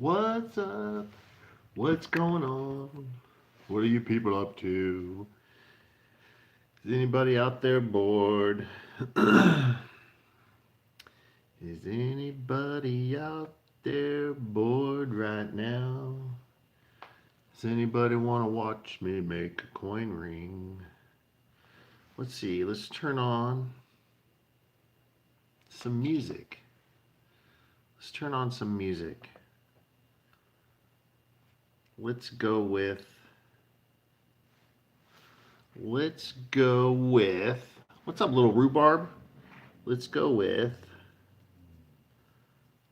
What's up? What's going on? What are you people up to? Is anybody out there bored? Is anybody out there bored right now? Does anybody want to watch me make a coin ring? Let's see, let's turn on some music. Let's turn on some music. Let's go with what's up, little rhubarb? Let's go with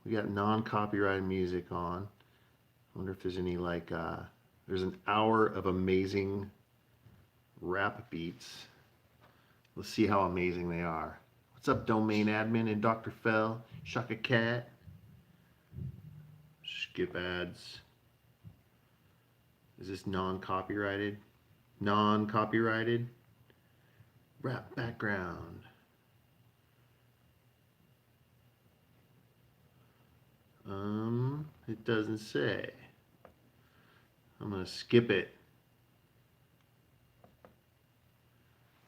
we got non-copyrighted music on. I wonder if there's any there's an hour of amazing rap beats. Let's see how amazing they are. What's up, domain admin and Dr. Fell, Shaka Cat? Skip ads. Is this non-copyrighted? Non-copyrighted. Rap background. It doesn't say. I'm gonna skip it.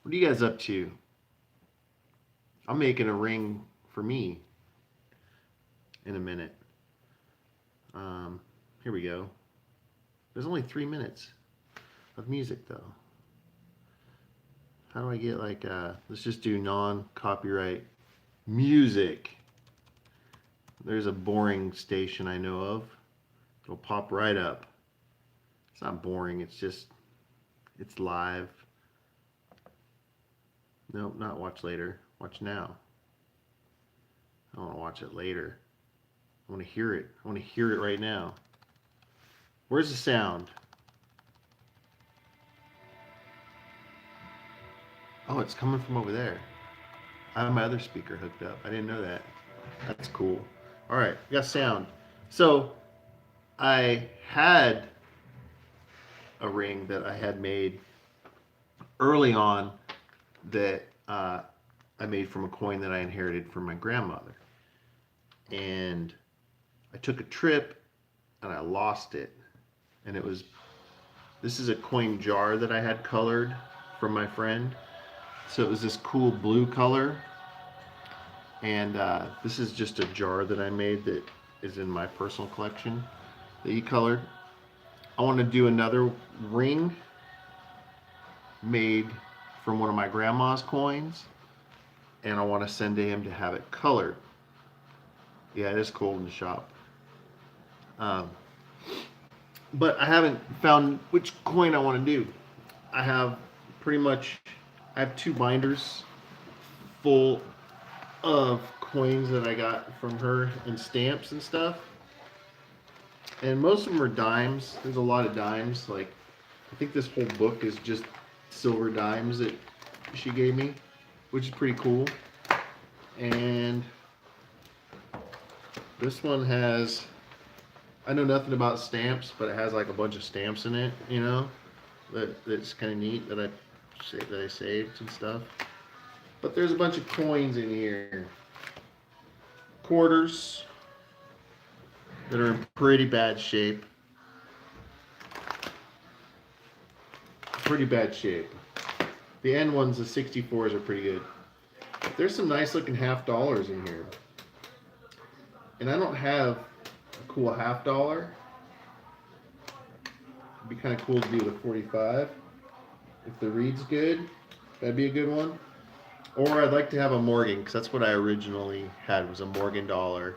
What are you guys up to? I'm making a ring for me in a minute. Here we go. There's only 3 minutes of music though. How do I get let's just do non-copyright music. There's a boring station I know of. It'll pop right up. It's not boring, it's live. Nope, not watch later. Watch now. I don't want to watch it later. I want to hear it. I want to hear it right now. Where's the sound? Oh, it's coming from over there. I have my other speaker hooked up. I didn't know that. That's cool. All right, we got sound. So I had a ring that I had made early on that I made from a coin that I inherited from my grandmother. And I took a trip and I lost it. And this is a coin jar that I had colored from my friend. So it was this cool blue color. And this is just a jar that I made that is in my personal collection that he colored. I want to do another ring made from one of my grandma's coins, and I want to send to him to have it colored. Yeah, it is cold in the shop. But I haven't found which coin I want to do. I have I have 2 binders full of coins that I got from her and stamps and stuff. And most of them are dimes. There's a lot of dimes. I think this whole book is just silver dimes that she gave me, which is pretty cool. And this one has, I know nothing about stamps, but it has a bunch of stamps in it, that's kind of neat that I saved and stuff. But there's a bunch of coins in here. Quarters that are in pretty bad shape. Pretty bad shape. The end ones, the 64s, are pretty good. There's some nice looking $50 in here. And I don't have a cool $50. It'd be kind of cool to do with a 45. If the reed's good, that'd be a good one. Or I'd like to have a Morgan, because that's what I originally had, was a Morgan dollar.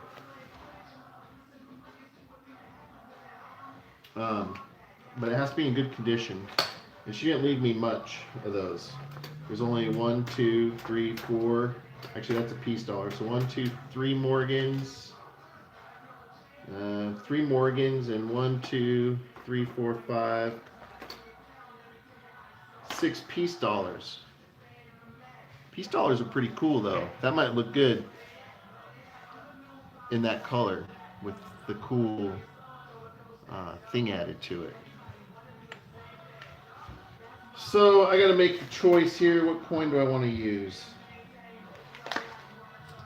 But it has to be in good condition. And she didn't leave me much of those. There's only 1, 2, 3, 4. Actually, that's a piece dollar. So 1, 2, 3 Morgans. 3 Morgans and 1, 2, 3, 4, 5, 6 piece dollars. Piece dollars are pretty cool though. That might look good in that color with the cool thing added to it. So I got to make the choice here. What coin do I want to use?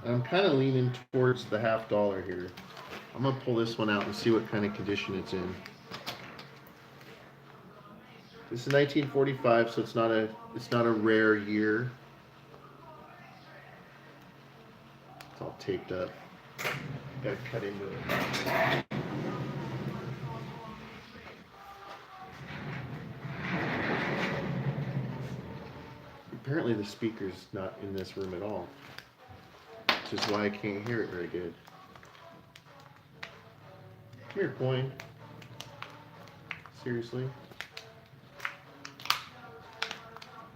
I'm kind of leaning towards the $50 here. I'm gonna pull this one out and see what kind of condition it's in. This is 1945, so it's not a rare year. It's all taped up. Gotta cut into it. Apparently the speaker's not in this room at all, which is why I can't hear it very good. Come here, coin. Seriously?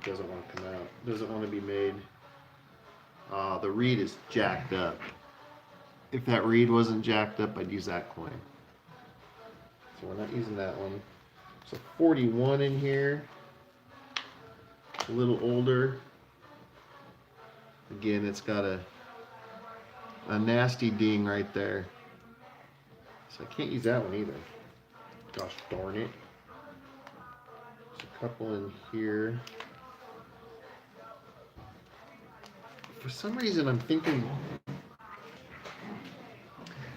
Doesn't want to come out. Doesn't want to be made. The reed is jacked up. If that reed wasn't jacked up, I'd use that coin. So we're not using that one. So 41 in here. A little older. Again, it's got a nasty ding right there. So I can't use that one either. Gosh darn it. There's a couple in here. For some reason, I'm thinking...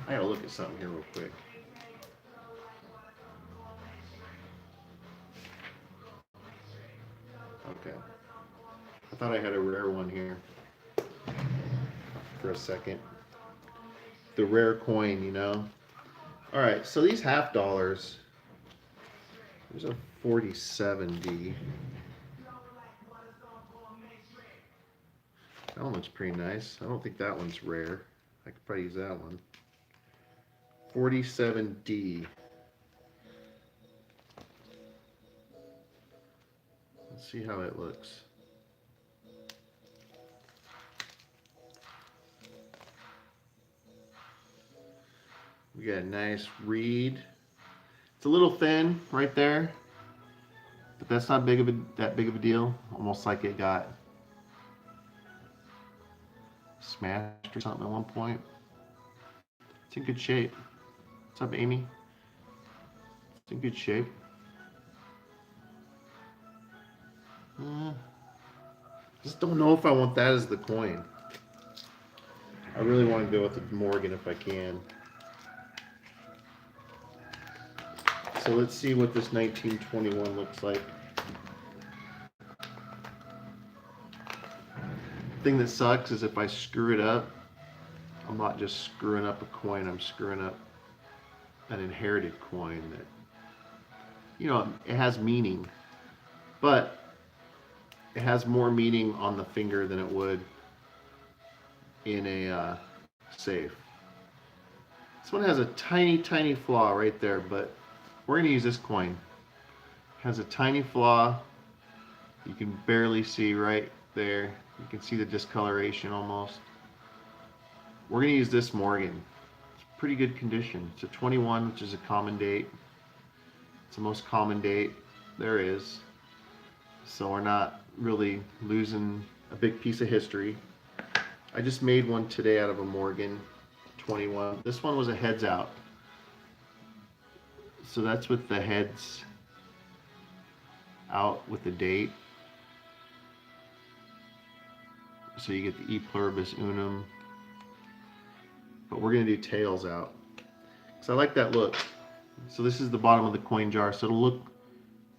I gotta look at something here real quick. Okay. I thought I had a rare one here. For a second. The rare coin, you know? Alright, so these half dollars. There's a 47D. That one looks pretty nice. I don't think that one's rare. I could probably use that one. 47D. Let's see how it looks. We got a nice reed. It's a little thin right there, but that's not that big of a deal. Almost like it got smashed or something at one point. It's in good shape. What's up, Amy? It's in good shape. Just don't know if I want that as the coin. I really want to go with the Morgan if I can. So let's see what this 1921 looks like. The thing that sucks is if I screw it up, I'm not just screwing up a coin, I'm screwing up an inherited coin that, you know, it has meaning, but it has more meaning on the finger than it would in a safe. This one has a tiny, tiny flaw right there, but we're gonna use this coin. It has a tiny flaw. You can barely see right there. You can see the discoloration almost. We're gonna use this Morgan. It's pretty good condition. It's a 21, which is a common date. It's the most common date there is. So we're not really losing a big piece of history. I just made one today out of a Morgan 21. This one was a heads out. So that's with the heads out with the date. So you get the E pluribus unum. But we're going to do tails out. So I like that look. So this is the bottom of the coin jar. So it'll look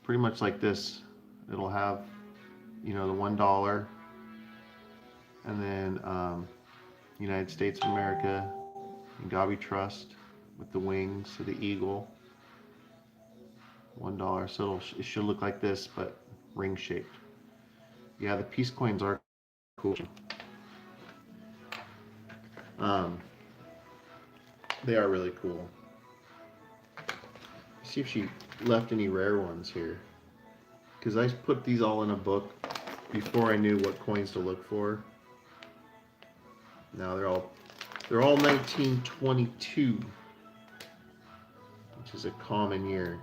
pretty much like this. It'll have, you know, the $1. And then United States of America. And Gabi Trust with the wings of the eagle. $1. So it should look like this, but ring shaped. Yeah, the peace coins are cool. They are really cool. See if she left any rare ones here, because I put these all in a book before I knew what coins to look for. Now they're all 1922, which is a common year.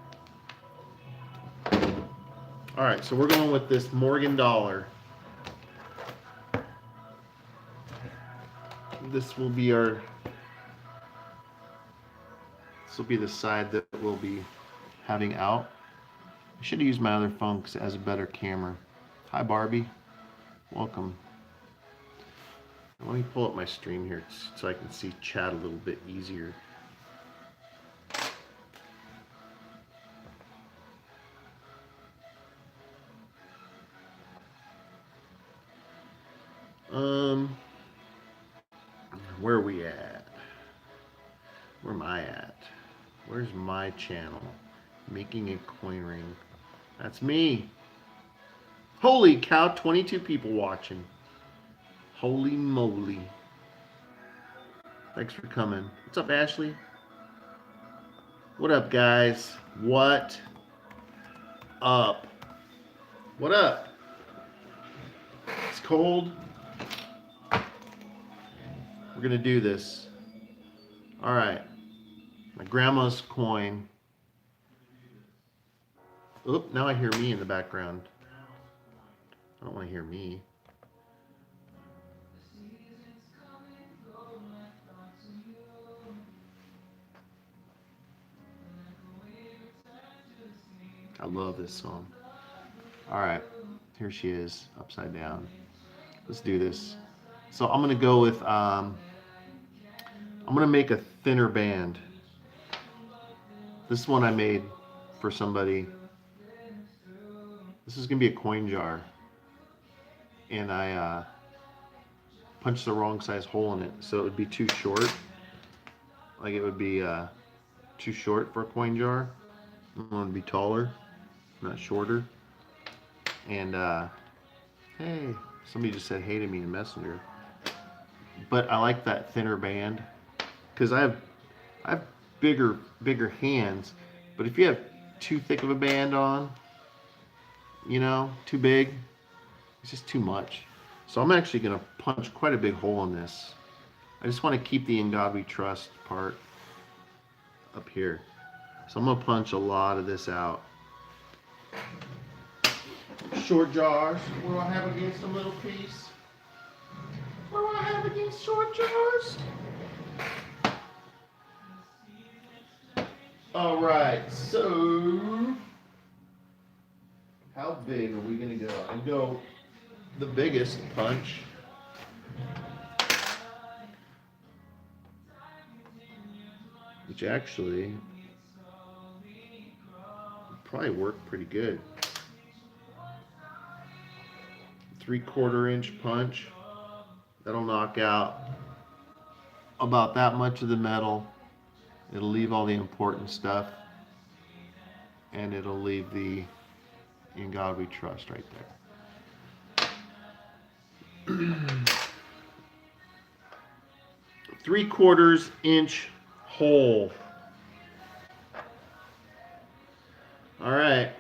All right, so we're going with this Morgan dollar. This will be the side that we'll be having out. I should have used my other phone because it has a better camera. Hi, Barbie. Welcome. Let me pull up my stream here so I can see chat a little bit easier. Um, where are we at? Where am I at? Where's my channel? Making a coin ring. That's me. Holy cow, 22 people watching. Holy moly. Thanks for coming. What's up, Ashley? What up, guys? What up? What up? It's cold. We're gonna do this. All right. My grandma's coin. Oop, now I hear me in the background. I don't want to hear me. I love this song. All right, here she is, upside down. Let's do this. So I'm gonna go with, I'm gonna make a thinner band. This one I made for somebody. This is gonna be a coin jar. And I punched the wrong size hole in it, so it would be too short. Like it would be too short for a coin jar. I want to be taller, not shorter. And hey, somebody just said hey to me in Messenger. But I like that thinner band because I have bigger hands. But if you have too thick of a band on, you know, too big, it's just too much. So I'm actually gonna punch quite a big hole in this. I just want to keep the "In God We Trust" part up here. So I'm gonna punch a lot of this out. Short jars. What do I have against a little piece? What do I have against short jars? All right, so how big are we gonna go? I go the biggest punch. Which actually probably worked pretty good. 3/4 inch punch. That'll knock out about that much of the metal. It'll leave all the important stuff. And it'll leave the "In God We Trust" right there. 3/4 inch hole. All right.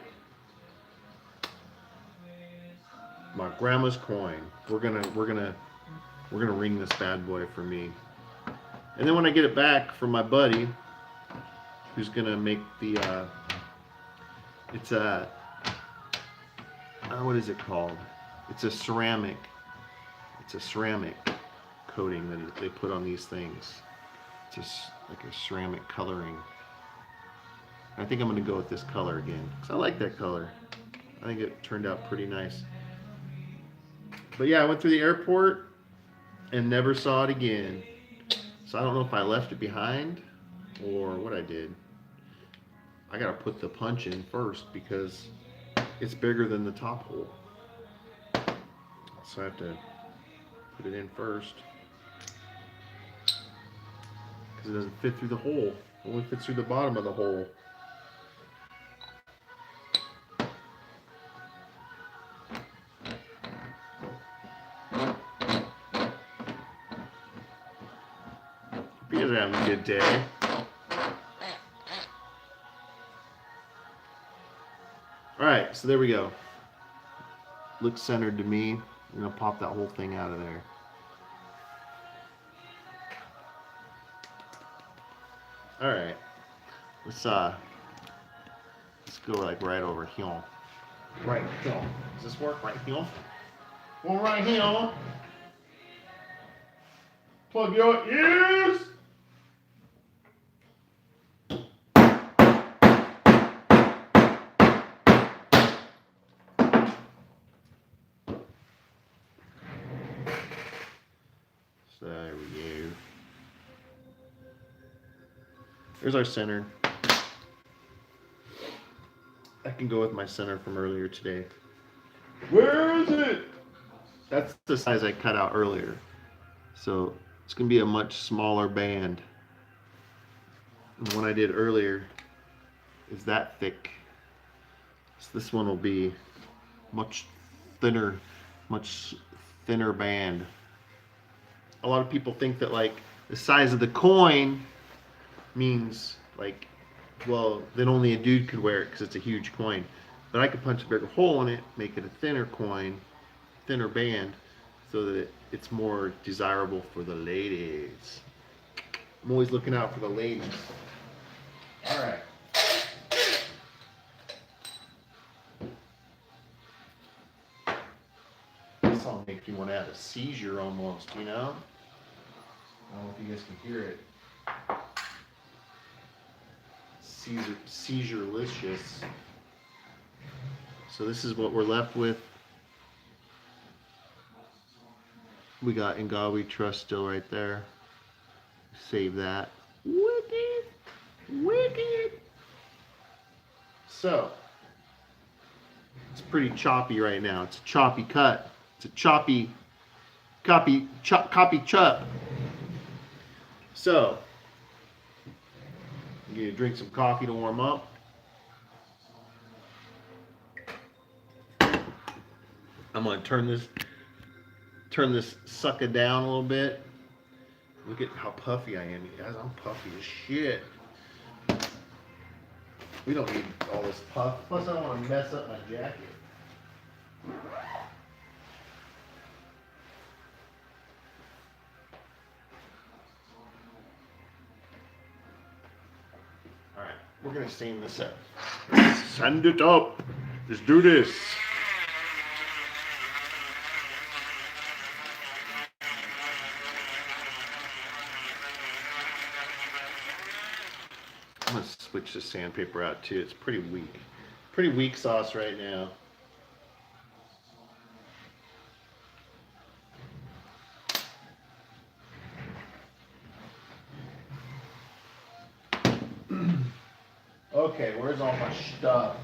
My grandma's coin. We're gonna ring this bad boy for me. And then when I get it back from my buddy, who's gonna make the it's a what is it called? It's a ceramic coating that they put on these things. It's just like a ceramic coloring. I think I'm gonna go with this color again because I like that color. I think it turned out pretty nice. But yeah, I went through the airport and never saw it again. So I don't know if I left it behind or what I did. I gotta put the punch in first because it's bigger than the top hole. So I have to put it in first because it doesn't fit through the hole. It only fits through the bottom of the hole. You guys are having a good day. Alright, so there we go. Looks centered to me. I'm gonna pop that whole thing out of there. Alright. Let's go like right over here. Right here. Does this work right here? Well, right here. Plug your ears. So there we go. There's our center. That can go with my center from earlier today. Where is it? That's the size I cut out earlier. So it's going to be a much smaller band. And the one I did earlier is that thick. So this one will be much thinner, much thinner band. A lot of people think that like the size of the coin means like, well, then only a dude could wear it because it's a huge coin. But I could punch a bigger hole in it, make it a thinner coin, thinner band, so that it's more desirable for the ladies. I'm always looking out for the ladies. All right. This song makes me want to have a seizure almost, you know? I don't know if you guys can hear it. Seizure-licious. So this is what we're left with. We got In God We Trust still right there. Save that. Wicked. Wicked. So, it's pretty choppy right now. It's a choppy cut. It's a choppy, copy chop. So, you drink some coffee to warm up. I'm gonna turn this sucker down a little bit. Look at how puffy I am, you guys. I'm puffy as shit. We don't need all this puff. Plus, I don't want to mess up my jacket. All right, we're gonna steam this up. Send it up. Let's do this. I'm gonna switch the sandpaper out too. It's pretty weak. Pretty weak sauce right now. Okay, where's all my stuff?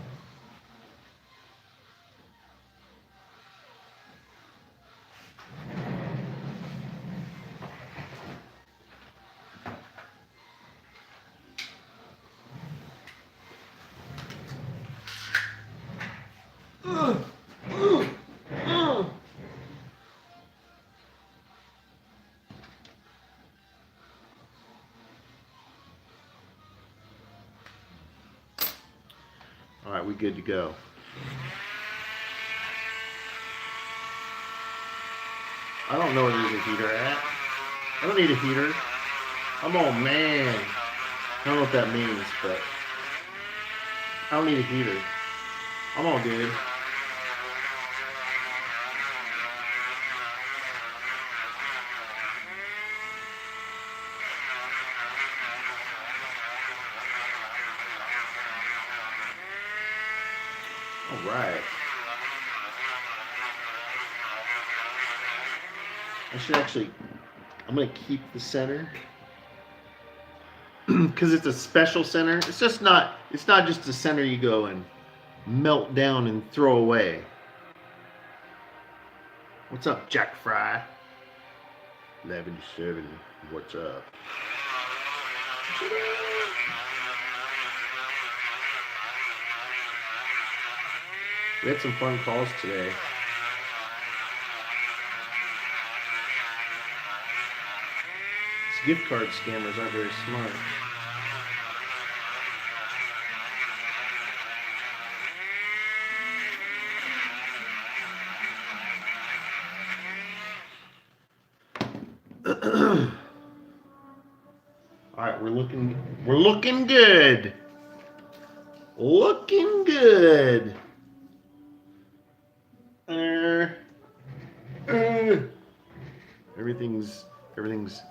All right, we good to go. I don't know where there's a heater at. I don't need a heater. I'm all man. I don't know what that means, but I don't need a heater. I'm all good. All right. I'm going to keep the center because it's a special center. It's not just a center you go and melt down and throw away. What's up, Jack Fry? 11-7, what's up? We had some fun calls today. These gift card scammers aren't very smart. All right, we're looking good. Looking good. Everything's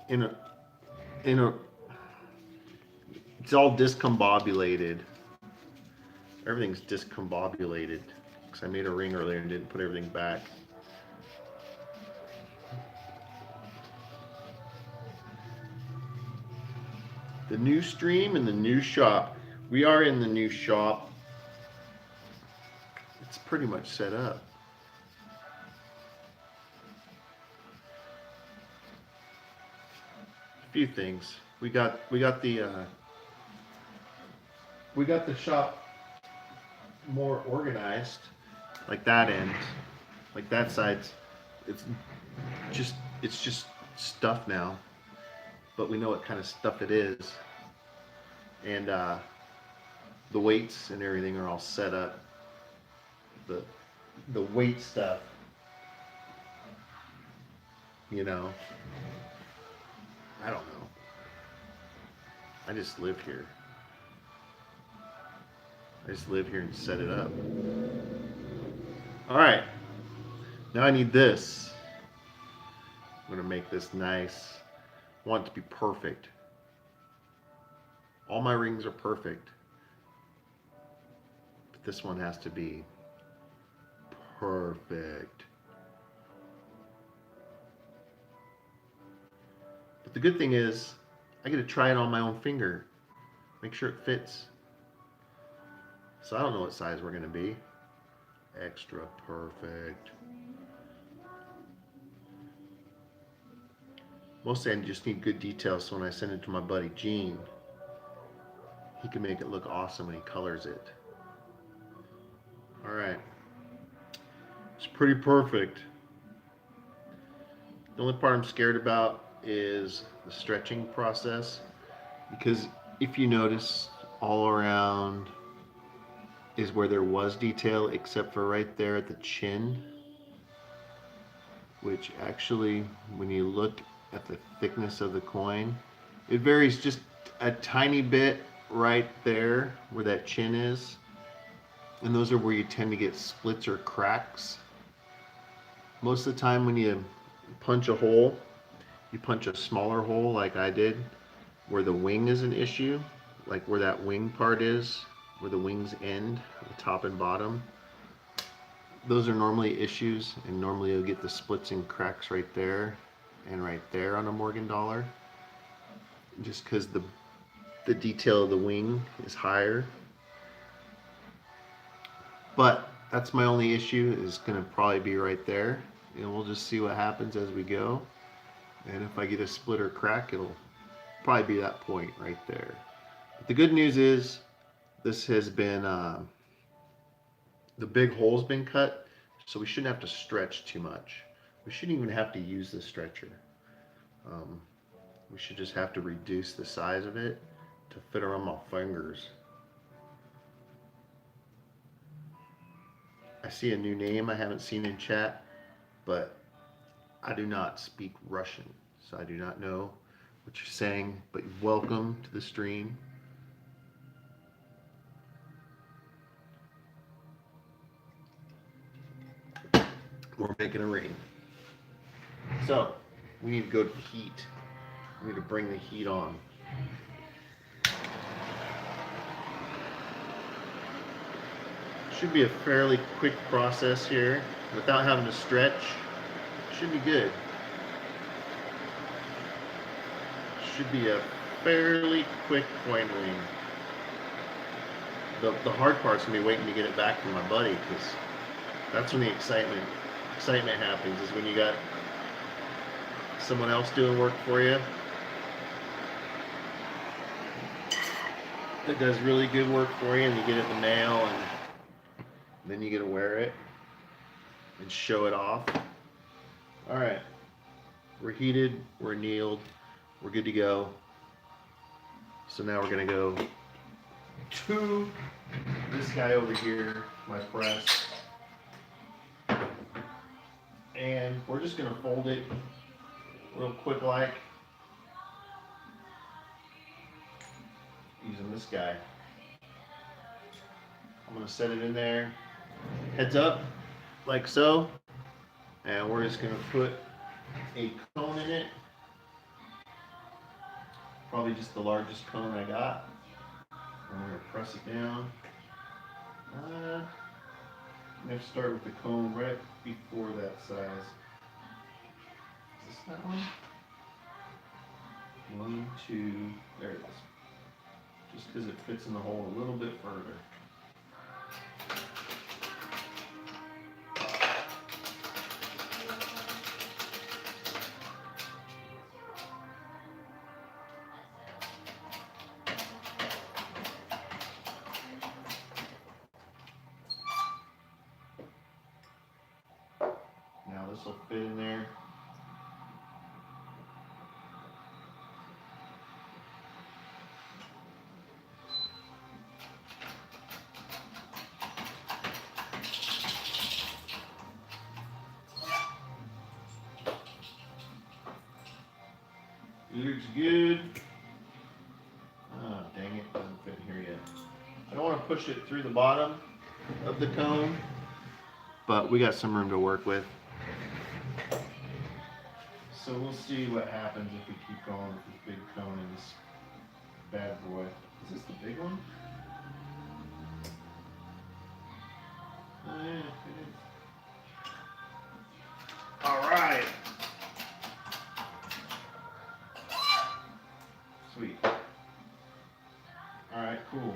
in a it's all discombobulated. Everything's discombobulated because I made a ring earlier and didn't put everything back. The new stream and the new shop. We are in the new shop. It's pretty much set up. few things. We got the shop more organized, like that end, like that side's. It's just it's just stuff now, but we know what kind of stuff it is, and the weights and everything are all set up. The the weight stuff, you know. I don't know. I just live here. I just live here and set it up. All right. Now I need this. I'm gonna make this nice. I want it to be perfect. All my rings are perfect, but this one has to be perfect. But the good thing is, I get to try it on my own finger, make sure it fits. So I don't know what size we're gonna be. Extra perfect. Mostly I just need good details so when I send it to my buddy Gene, he can make it look awesome when he colors it. Alright. It's pretty perfect. The only part I'm scared about is the stretching process, because if you notice, all around is where there was detail except for right there at the chin, which actually, when you look at the thickness of the coin, it varies just a tiny bit right there where that chin is, and those are where you tend to get splits or cracks. Most of the time when you punch a hole, you punch a smaller hole like I did where the wing is an issue, like where that wing part is, where the wings end, the top and bottom. Those are normally issues, and normally you'll get the splits and cracks right there and right there on a Morgan dollar, just because the detail of the wing is higher. But that's my only issue, is going to probably be right there, and we'll just see what happens as we go. And if I get a split or crack, it'll probably be that point right there. But the good news is this has been the big hole's been cut, so we shouldn't have to stretch too much. We shouldn't even have to use the stretcher. We should just have to reduce the size of it to fit around my fingers. I see a new name I haven't seen in chat, but I do not speak Russian, so I do not know what you're saying, but welcome to the stream. We're making a ring. So, we need to go to the heat. We need to bring the heat on. Should be a fairly quick process here without having to stretch. Should be good. Should be a fairly quick coin ring. The hard part's gonna be waiting to get it back from my buddy, because that's when the excitement happens, is when you got someone else doing work for you that does really good work for you, and you get it in the mail, and then you get to wear it and show it off. All right, we're heated, we're annealed, we're good to go. So now we're gonna go to this guy over here, my press, and we're just gonna fold it real quick like, using this guy. I'm gonna set it in there, heads up, like so, and we're just gonna put a cone in it, probably just the largest cone I got. I'm gonna press it down. I'm gonna start with the cone right before that size. Is this that one? 1, 2, there it is. Just because it fits in the hole a little bit further. will fit in there. Looks good. Oh, dang it, doesn't fit in here yet. I don't want to push it through the bottom of the cone, but we got some room to work with. So we'll see what happens if we keep going with this big cone and this bad boy. Is this the big one? Oh yeah, it is. All right. Sweet. All right, cool.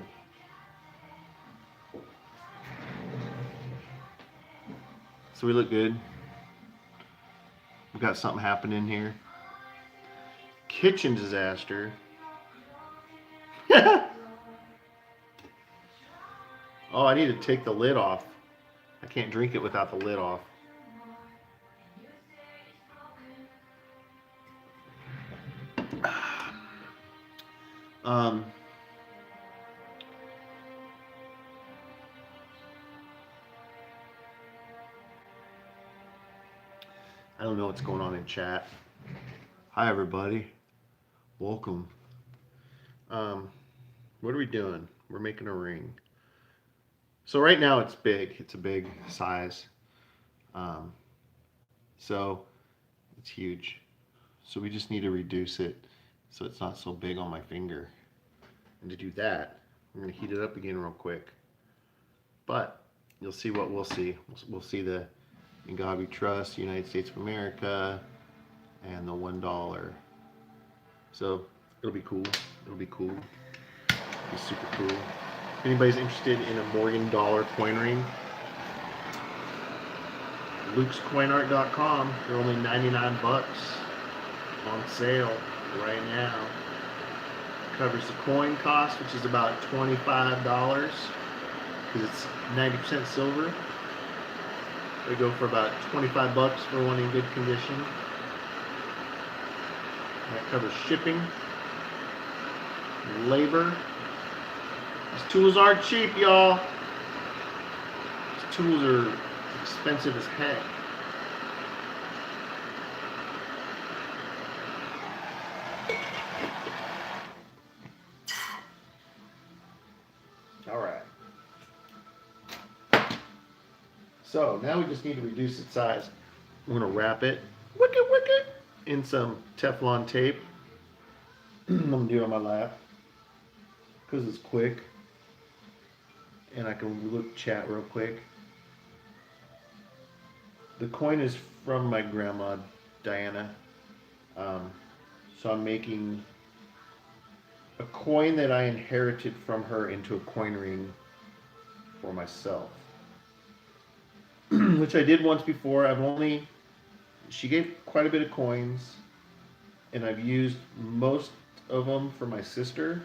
So we look good. We've got something happening here. Kitchen disaster. Oh, I need to take the lid off. I can't drink it without the lid off. I don't know what's going on in chat. Hi, everybody. Welcome. What are we doing? We're making a ring. So right now it's big. It's a big size. So it's huge. So we just need to reduce it so it's not so big on my finger. And to do that, I'm going to heat it up again real quick. But you'll see what we'll see. We'll see the In God We Trust, United States of America, and the $1. So it'll be cool. It'll be cool. It'll be super cool. If anybody's interested in a Morgan dollar coin ring, lukescoinart.com. They're only 99 bucks on sale right now. Covers the coin cost, which is about $25 because it's 90% silver. They go for about 25 bucks for one in good condition. That covers shipping, labor. These tools aren't cheap, y'all. These tools are expensive as heck. All right. So now we just need to reduce its size. I'm gonna wrap it, wicket, in some Teflon tape. I'm gonna do it on my lap because it's quick, and I can look chat real quick. The coin is from my grandma Diana, so I'm making a coin that I inherited from her into a coin ring for myself. Which I did once before. She gave quite a bit of coins, and I've used most of them for my sister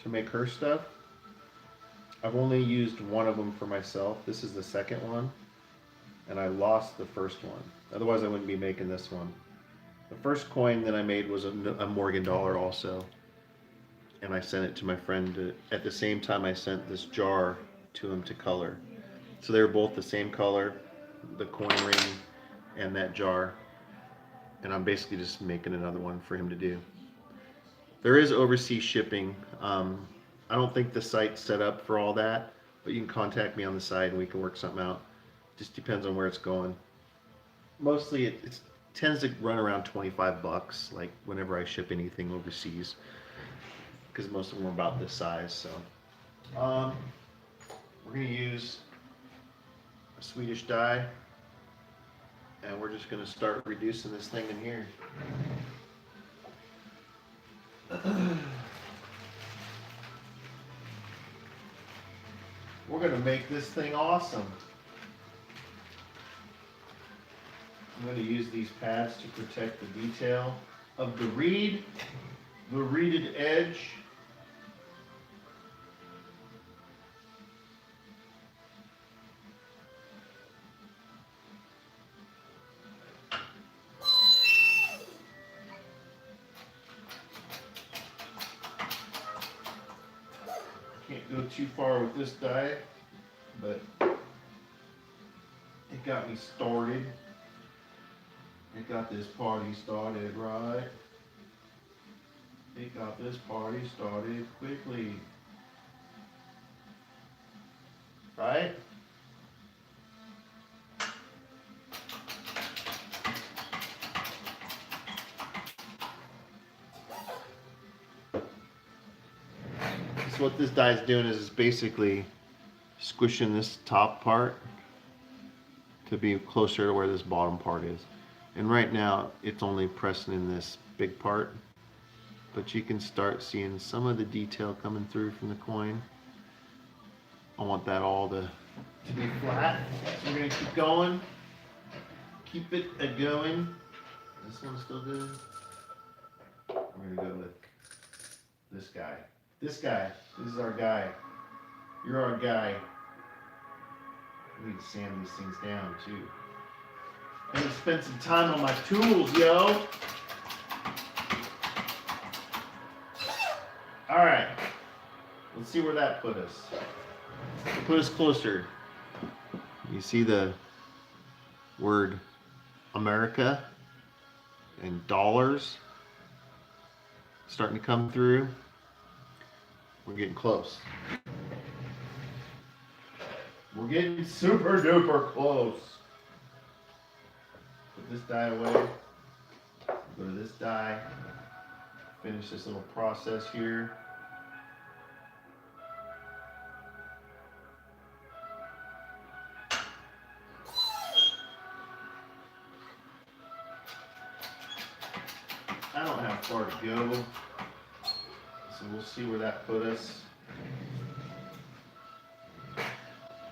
to make her stuff. I've only used one of them for myself. This is the second one, and I lost the first one. Otherwise I wouldn't be making this one. The first coin that I made was a Morgan dollar also, and I sent it to my friend at the same time I sent this jar to him to color. So they were both the same color, the coin ring and that jar. And I'm basically just making another one for him to do. There is overseas shipping. I don't think the site's set up for all that, but you can contact me on the site and we can work something out. Just depends on where it's going. Mostly it tends to run around 25 bucks, like whenever I ship anything overseas, because most of them are about this size. So we're going to use a Swedish die, and we're just going to start reducing this thing in here. We're going to make this thing awesome. I'm going to use these pads to protect the detail of the reed, the reeded edge. Can't go too far with this die, but it got me started. It got this party started, right? It got this party started quickly. Right? So what this die is doing is it's basically squishing this top part to be closer to where this bottom part is. And right now it's only pressing in this big part, but you can start seeing some of the detail coming through from the coin. I want that all to be flat. So we're gonna keep going. Keep it going. This one's still good. We're gonna go with this guy. This guy. This is our guy. You're our guy. We need to sand these things down too. I need to spend some time on my tools, yo. Alright. Let's see where that put us. Put us closer. You see the word America and dollars starting to come through. We're getting close. We're getting super duper close. Put this die away. Go to this die. Finish this little process here. I don't have far to go, so we'll see where that put us.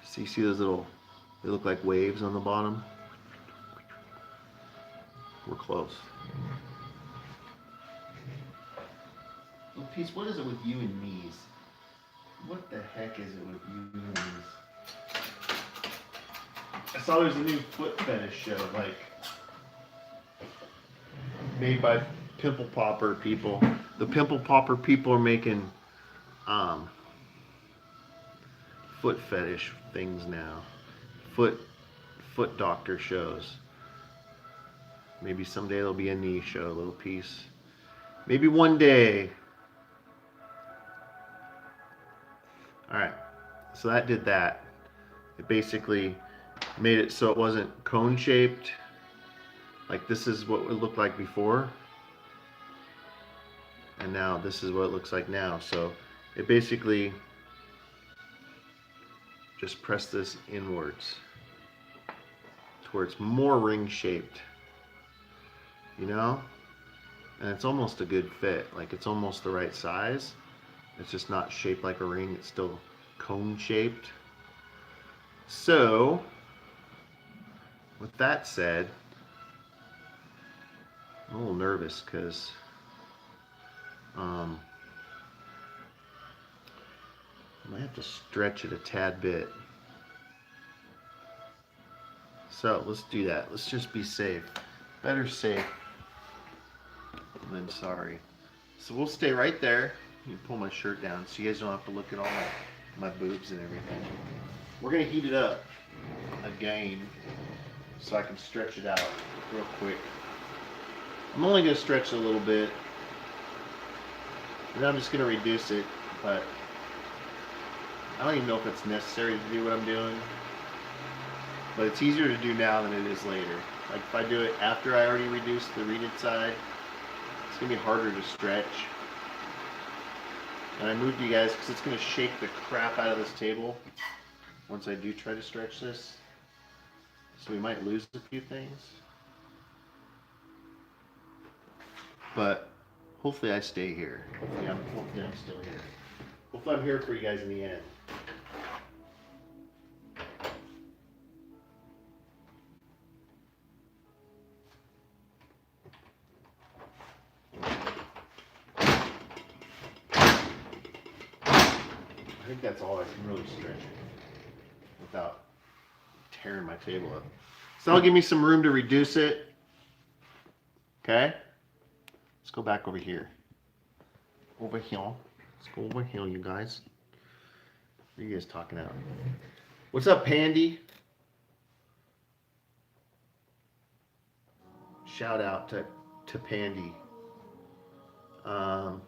So you see those little, they look like waves on the bottom? We're close. Little piece, what is it with you and me's? What the heck is it with you and me's? I saw there's a new foot fetish show, like, made by Pimple Popper people. The Pimple Popper people are making foot fetish things now. Foot doctor shows. Maybe someday there'll be a knee show, a little piece. Maybe one day. Alright, so that did that. It basically made it so it wasn't cone shaped. Like this is what it looked like before. And now this is what it looks like now. So it basically just press this inwards to where it's more ring shaped, you know? And it's almost a good fit. Like it's almost the right size. It's just not shaped like a ring. It's still cone shaped. So with that said, I'm a little nervous because I might have to stretch it a tad bit. So let's do that. Let's just be safe. Better safe than sorry. So we'll stay right there. Let me pull my shirt down so you guys don't have to look at all my boobs and everything. We're gonna heat it up again so I can stretch it out real quick. I'm only gonna stretch it a little bit. And I'm just gonna reduce it, but I don't even know if it's necessary to do what I'm doing. But it's easier to do now than it is later. Like if I do it after I already reduced the reeded side, it's gonna be harder to stretch. And I moved you guys because it's gonna shake the crap out of this table once I do try to stretch this. So we might lose a few things. But hopefully I stay here. Hopefully I'm still here. Hopefully I'm here for you guys in the end. I think that's all I can really stretch it without tearing my table up. So that'll give me some room to reduce it. Okay? Let's go back over here. Over here. Let's go over here, you guys. What are you guys talking out? What's up, Pandy? Shout out to Pandy. Um,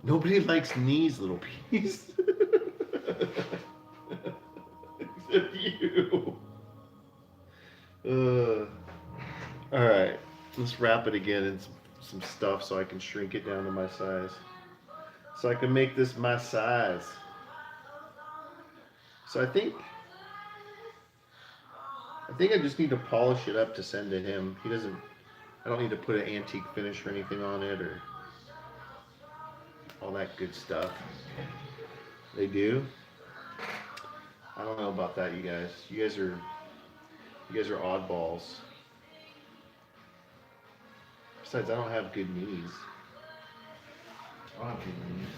Nobody likes knees, little piece. Except you. Uh, all right, let's wrap it again in some stuff so I can shrink it down to my size. So I can make this my size. So I think I just need to polish it up to send to him. He doesn't. I don't need to put an antique finish or anything on it or all that good stuff. They do. I don't know about that, you guys. You guys are oddballs. Besides, I don't have good knees. I don't have good knees.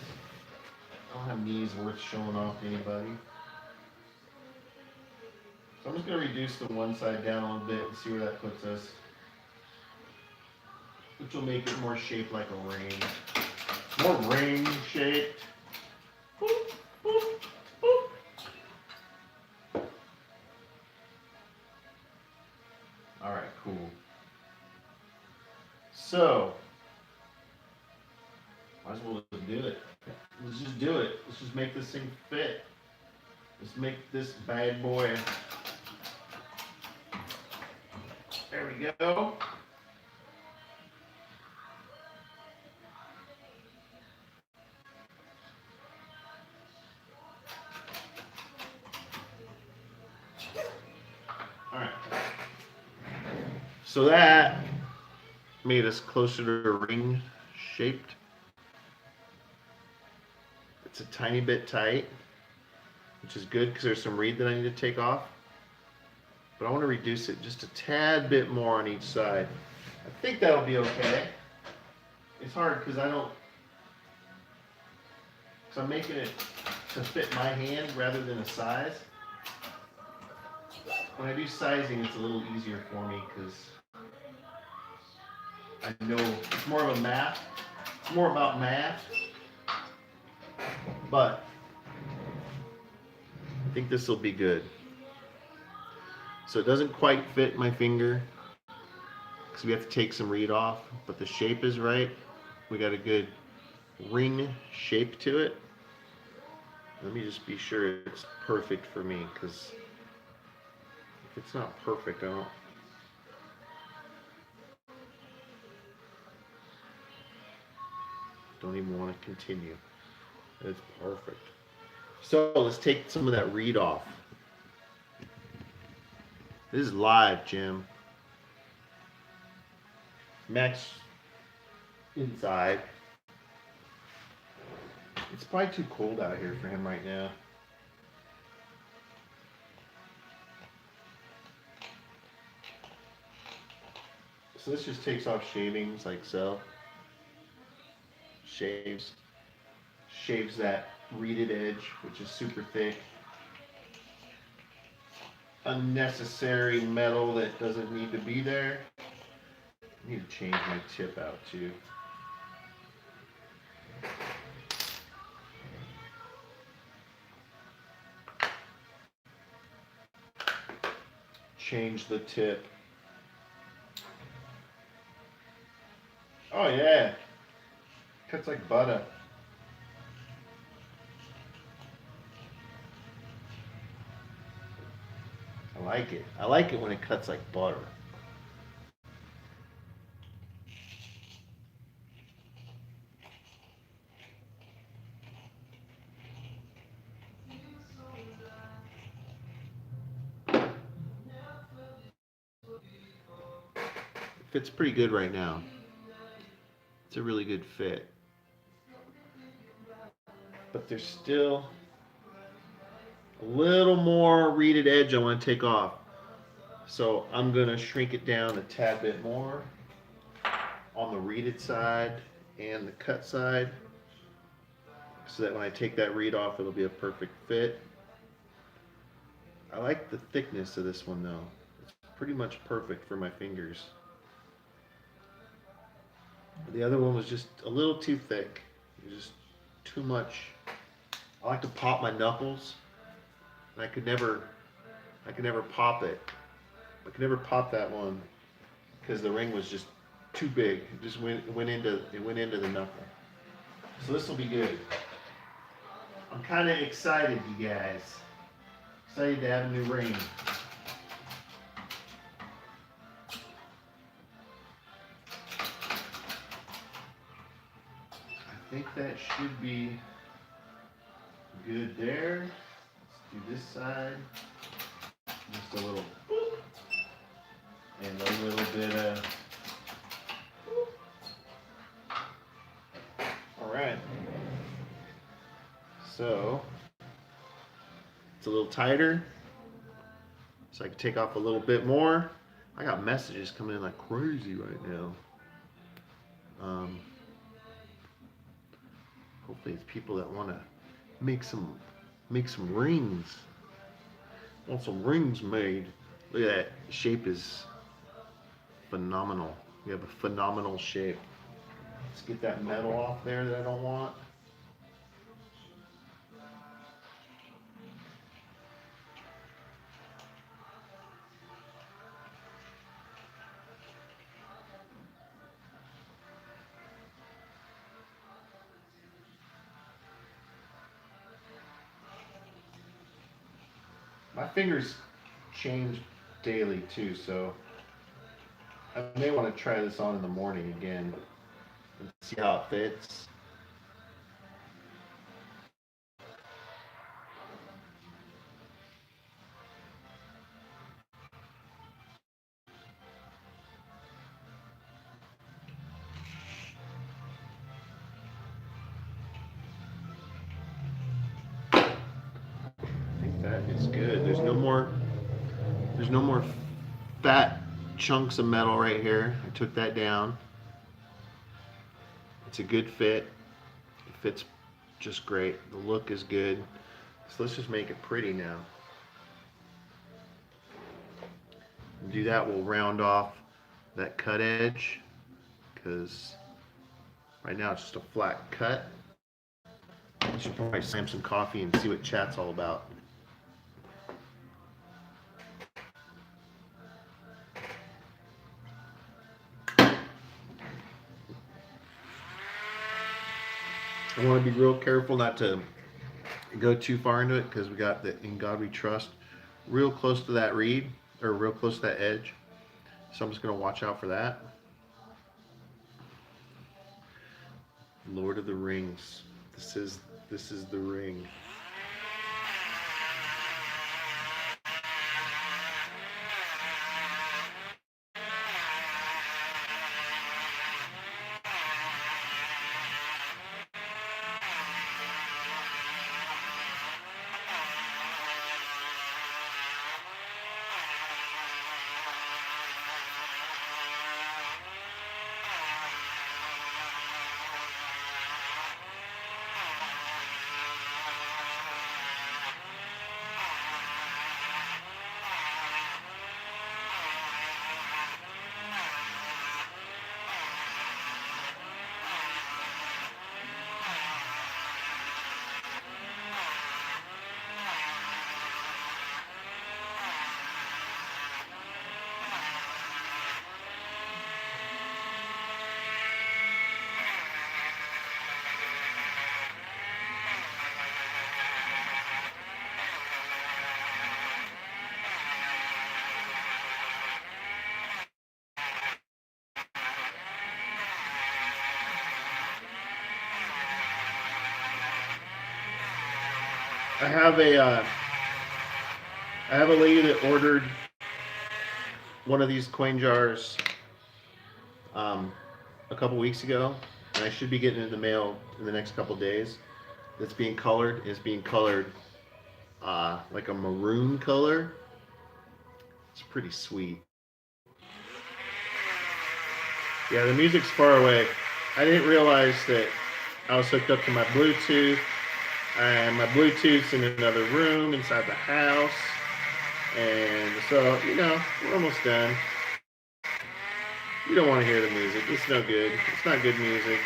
I don't have knees worth showing off to anybody. So I'm just gonna reduce the one side down a little bit and see where that puts us. Which will make it more shaped like a ring. More ring shaped. Boop, boop, boop. Alright, cool. So, might as well just do it. Let's just do it. Let's just make this thing fit. Let's make this bad boy. There we go. Alright. So that made us closer to a ring shaped. It's a tiny bit tight, which is good because there's some reed that I need to take off. But I want to reduce it just a tad bit more on each side. I think that'll be okay. It's hard because I'm making it to fit my hand rather than a size. When I do sizing, it's a little easier for me because I know it's more of a math. It's more about math. But I think this will be good. So it doesn't quite fit my finger because we have to take some reed off, but the shape is right. We got a good ring shape to it. Let me just be sure it's perfect for me because if it's not perfect, I don't even want to continue. It's perfect. So let's take some of that reed off. This is live, Jim. Max inside. It's probably too cold out here for him right now. So this just takes off shavings like so. Shaves that reeded edge, which is super thick. Unnecessary metal that doesn't need to be there. I need to change my tip out too. Change the tip. Oh yeah. Cuts like butter. I like it. I like it when it cuts like butter. It fits pretty good right now. It's a really good fit. But there's still a little more reeded edge I want to take off. So I'm going to shrink it down a tad bit more on the reeded side and the cut side so that when I take that reed off, it'll be a perfect fit. I like the thickness of this one though. It's pretty much perfect for my fingers. The other one was just a little too thick. Just too much. I like to pop my knuckles, and I could never pop it. I could never pop that one because the ring was just too big. It just went into the knuckle. So this will be good. I'm kind of excited, you guys. Excited to have a new ring. I think that should be good there. Let's do this side. Just a little boop. And a little bit of boop. All right. So it's a little tighter. So I can take off a little bit more. I got messages coming in like crazy right now. Hopefully it's people that want to make some rings. Want some rings made. Look at that. Shape is phenomenal. We have a phenomenal shape. Let's get that metal off there that I don't want. My fingers change daily too, so I may want to try this on in the morning again and see how it fits. I think that is good. There's no more fat chunks of metal right here. I took that down. It's a good fit. It fits just great. The look is good. So let's just make it pretty now. To do that, we'll round off that cut edge because right now it's just a flat cut. I should probably slam some coffee and see what chat's all about. I want to be real careful not to go too far into it because we got the In God We Trust real close to that reed or real close to that edge. So I'm just going to watch out for that. Lord of the Rings. This is the ring. I have a lady that ordered one of these coin jars a couple weeks ago, and I should be getting it in the mail in the next couple days. That's being colored. It's being colored like a maroon color. It's pretty sweet. Yeah, the music's far away. I didn't realize that I was hooked up to my Bluetooth, and my Bluetooth's in another room inside the house. And so, we're almost done. You don't want to hear the music. It's no good. It's not good music.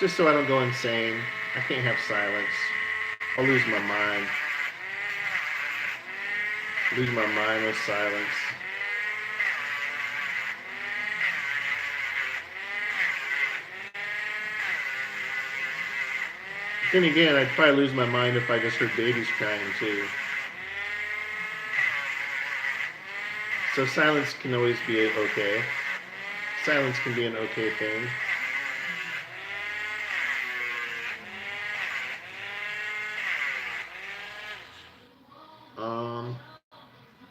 just so I don't go insane. I can't have silence. I'll lose my mind. Lose my mind with silence. Then again, I'd probably lose my mind if I just heard babies crying too. So silence can always be okay. Silence can be an okay thing.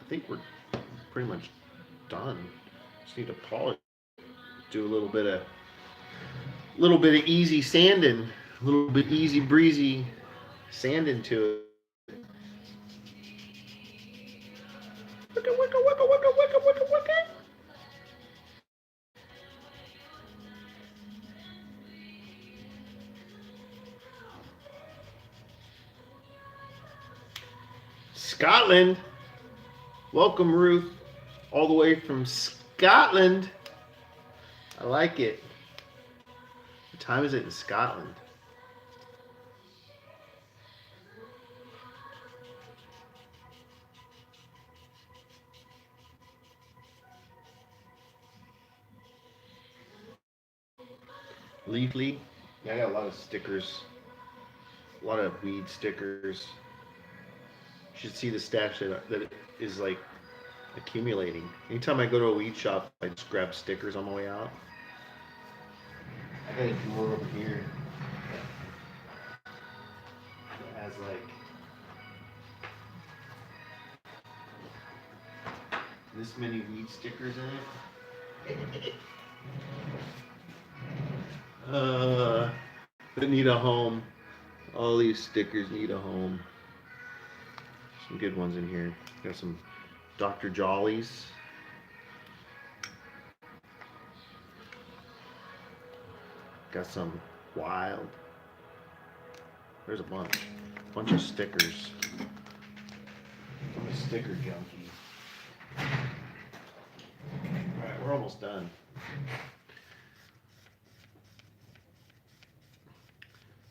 I think we're pretty much done. Just need to polish. Do a little bit of easy sanding, a little bit easy breezy sanding to it. Wicka, wicka, wicka, wicka, wicka, wicka, wicka. Scotland. Welcome, Ruth. All the way from Scotland. I like it. What time is it in Scotland? Leafly. Yeah, I got a lot of stickers. A lot of weed stickers. You should see the stash that is like accumulating. Anytime I go to a weed shop, I just grab stickers on my way out. I got a drawer over here that has like this many weed stickers in it. That need a home. All these stickers need a home. Some good ones in here. Got some Dr. Jollies. Got some Wild. There's a bunch of stickers. I'm a sticker junkie. Alright, we're almost done.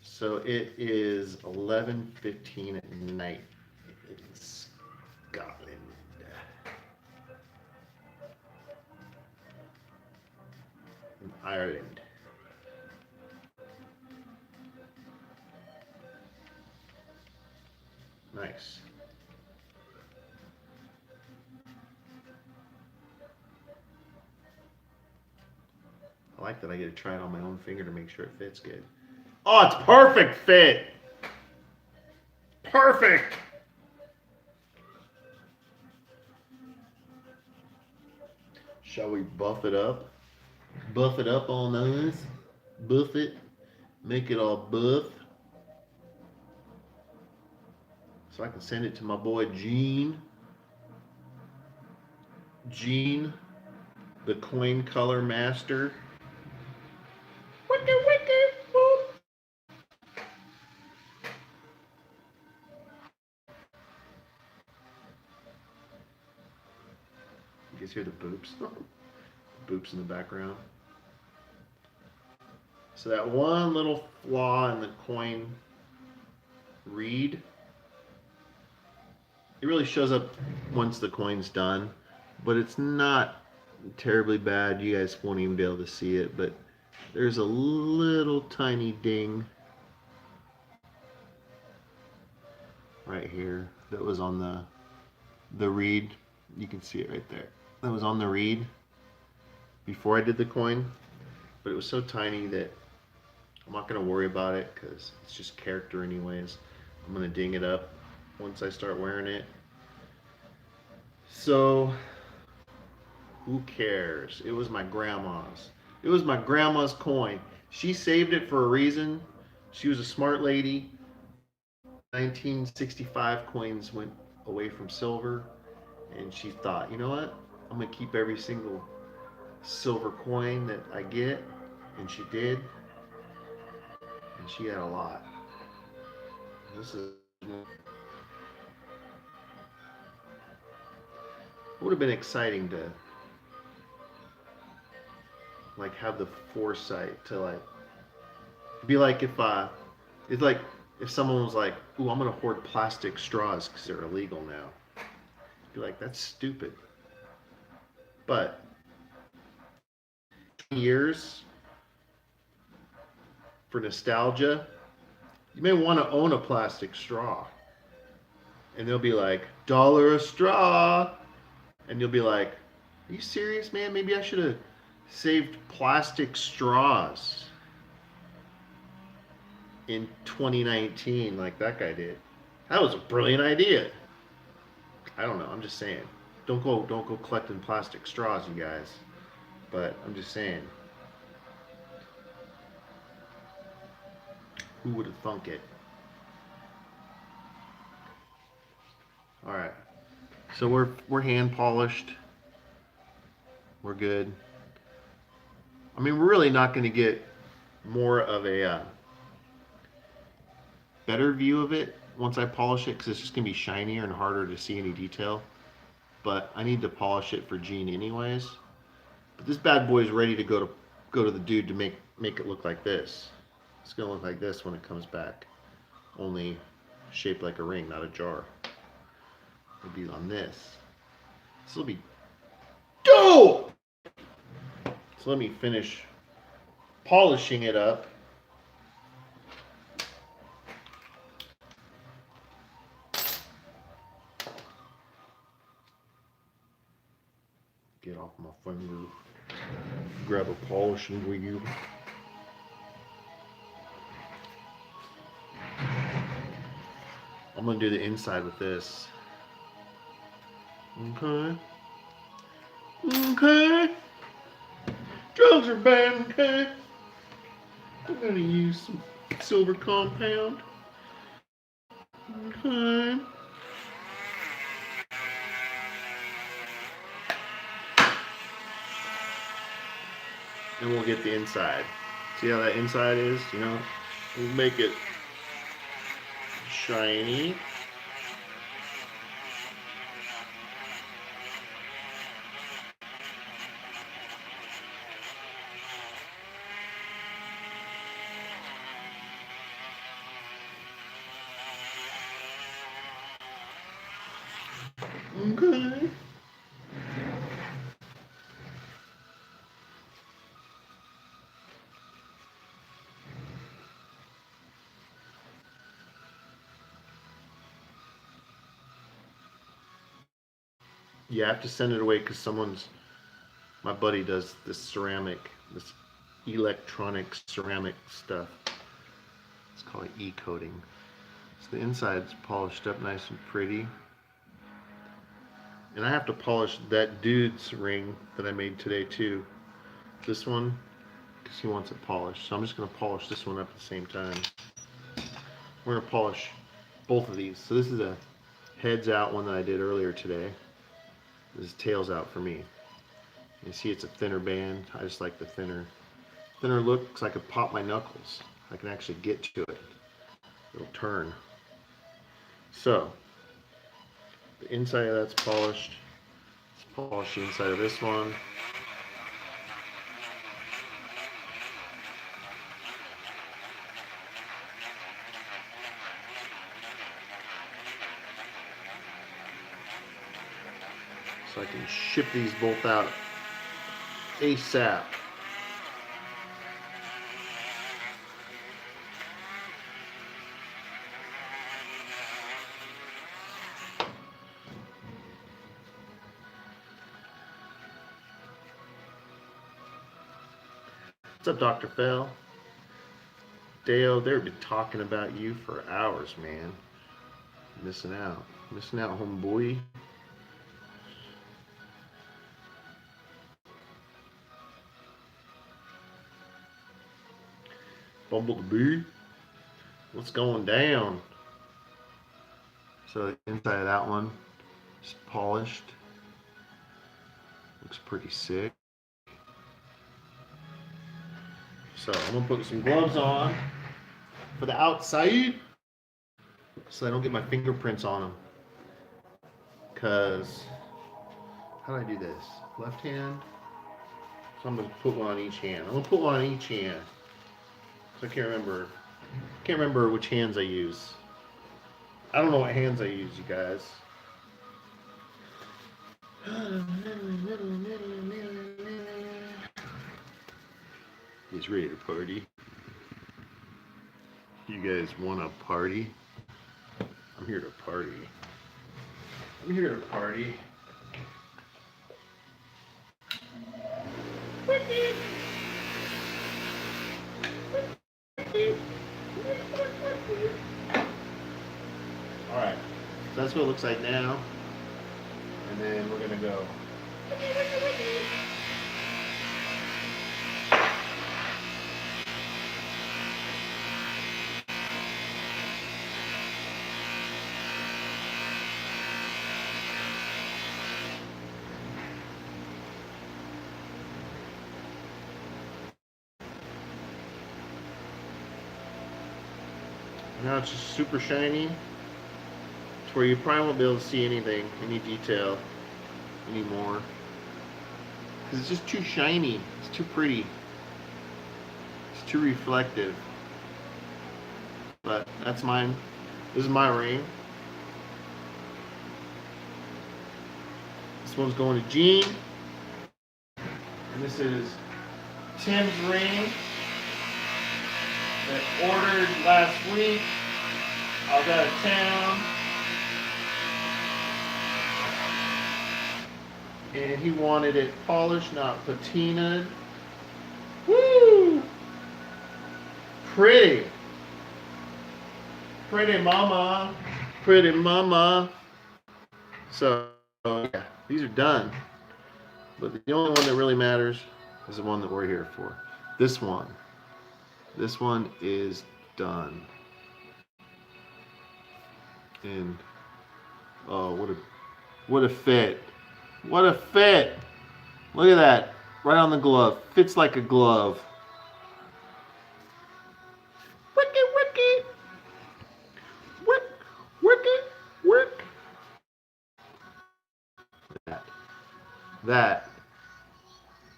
So it is 11:15 at night in Scotland. In Ireland. Nice. I like that I get to try it on my own finger to make sure it fits good. Oh, it's perfect fit. Perfect. Shall we buff it up? Buff it up all nice. Buff it. Make it all buff. So I can send it to my boy Gene. Gene, the coin color master. Wicka, wicka, boop. You guys hear the boops? Boops in the background. So that one little flaw in the coin read, it really shows up once the coin's done, but it's not terribly bad. You guys won't even be able to see it, but there's a little tiny ding right here that was on the read. You can see it right there. That was on the read before I did the coin, but it was so tiny that I'm not going to worry about it because it's just character anyways. I'm going to ding it up once I start wearing it. So, who cares? It was my grandma's. It was my grandma's coin. She saved it for a reason. She was a smart lady. 1965 coins went away from silver, and she thought, you know what? I'm going to keep every single silver coin that I get, and she did. And she had a lot. This is. It would have been exciting to like have the foresight to like It'd be like it's like if someone was like, "Ooh, I'm gonna hoard plastic straws because they're illegal now." I'd be like, "That's stupid." But years for nostalgia, you may want to own a plastic straw, and they'll be like, "Dollar a straw," and you'll be like, "Are you serious, man? Maybe I should have saved plastic straws in 2019 like that guy did. That was a brilliant idea." I don't know. I'm just saying. Don't go collecting plastic straws, you guys. But I'm just saying. Who would have thunk it? All right. So we're hand polished. We're good. I mean, we're really not going to get more of a better view of it once I polish it because it's just going to be shinier and harder to see any detail. But I need to polish it for Gene anyways. But this bad boy is ready to go to the dude to make it look like this. It's gonna look like this when it comes back, only shaped like a ring, not a jar. It'll be on this. This will be dope. So let me finish polishing it up. Get off my finger. Grab a polishing wheel. I'm gonna do the inside with this. Okay. Okay. Drugs are bad, okay? I'm gonna use some silver compound. Okay. And we'll get the inside. See how that inside is? You know, we'll make it shiny. Okay. You have to send it away because my buddy does this electronic ceramic stuff. It's called e-coating. So the inside's polished up nice and pretty. And I have to polish that dude's ring that I made today too. This one, because he wants it polished. So I'm just going to polish this one up at the same time. We're going to polish both of these. So this is a heads out one that I did earlier today. This is tails out for me. You see it's a thinner band. I just like the thinner look because I could pop my knuckles. I can actually get to it. It'll turn. So the inside of that's polished. Let's polish the inside of this one. So I can ship these both out ASAP. What's up, Dr. Fell? Dale, they've been talking about you for hours, man. Missing out, homeboy. Bumblebee, what's going down? So the inside of that one is polished. Looks pretty sick. So I'm gonna put some gloves on for the outside so I don't get my fingerprints on them. Cause how do I do this? Left hand. So I'm gonna put one on each hand. I'm gonna put one on each hand. So I can't remember. Can't remember which hands I use. I don't know what hands I use, you guys. He's ready to party. You guys want to party? I'm here to party. I'm here to party. Alright, so that's what it looks like now. And then we're going to go. Now it's just super shiny. It's where you probably won't be able to see anything, any detail anymore. Because it's just too shiny. It's too pretty. It's too reflective. But that's mine. This is my ring. This one's going to Gene. And this is Tim's ring that ordered last week. I was out of town. And he wanted it polished, not patinaed. Woo! Pretty. Pretty mama. Pretty mama. So, yeah, these are done. But the only one that really matters is the one that we're here for. This one. This one is done. And, oh, what a fit. What a fit. Look at that. Right on the glove. Fits like a glove. Wicky, wicky. Wick, wicky, wick. That.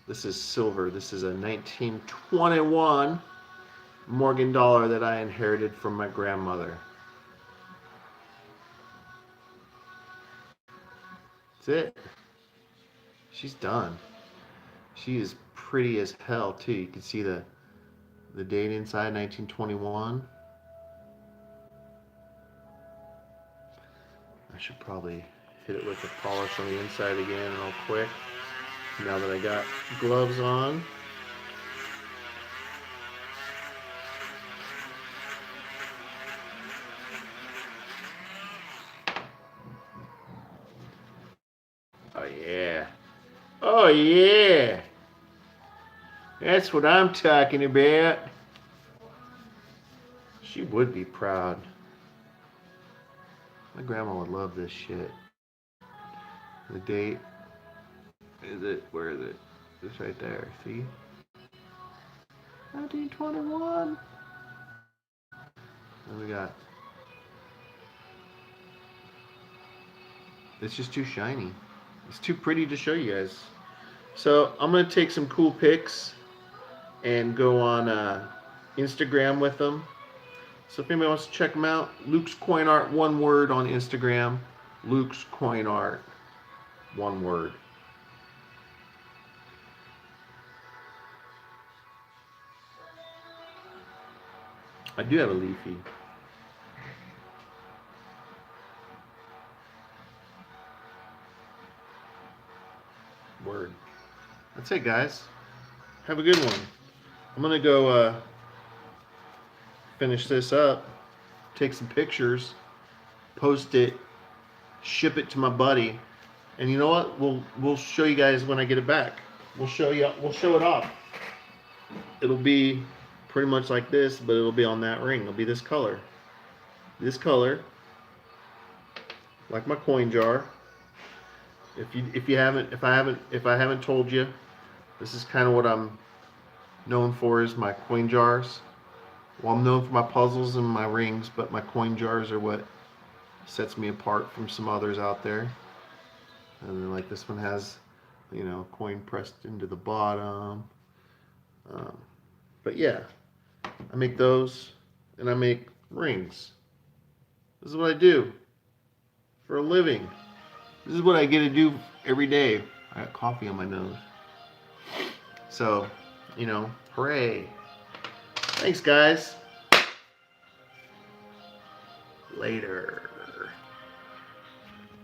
This is silver. This is a 1921 Morgan dollar that I inherited from my grandmother. That's it. She's done. She is pretty as hell too. You can see the date inside, 1921. I should probably hit it with the polish on the inside again real quick. Now that I got gloves on. Oh yeah. Oh yeah. That's what I'm talking about. She would be proud. My grandma would love this shit. The date. Is it? Where is it? It's right there. See? 1921. And we got. It's just too shiny. It's too pretty to show you guys. So I'm gonna take some cool pics and go on Instagram with them. So if anybody wants to check them out, Luke's Coin Art, one word on Instagram. Luke's Coin Art, one word. I do have a leafy. Word. That's it, guys. Have a good one. I'm gonna go finish this up, take some pictures, post it, ship it to my buddy, and you know what? We'll show you guys when I get it back. We'll show it off. It'll be pretty much like this, but it'll be on that ring. It'll be this color. This color, like my coin jar. If I haven't told you, this is kind of what I'm known for, is my coin jars. Well, I'm known for my puzzles and my rings, but my coin jars are what sets me apart from some others out there. And then, like, this one has, you know, coin pressed into the bottom. But yeah, I make those, and I make rings. This is what I do for a living. This is what I get to do every day. I got coffee on my nose. So, hooray. Thanks, guys. Later.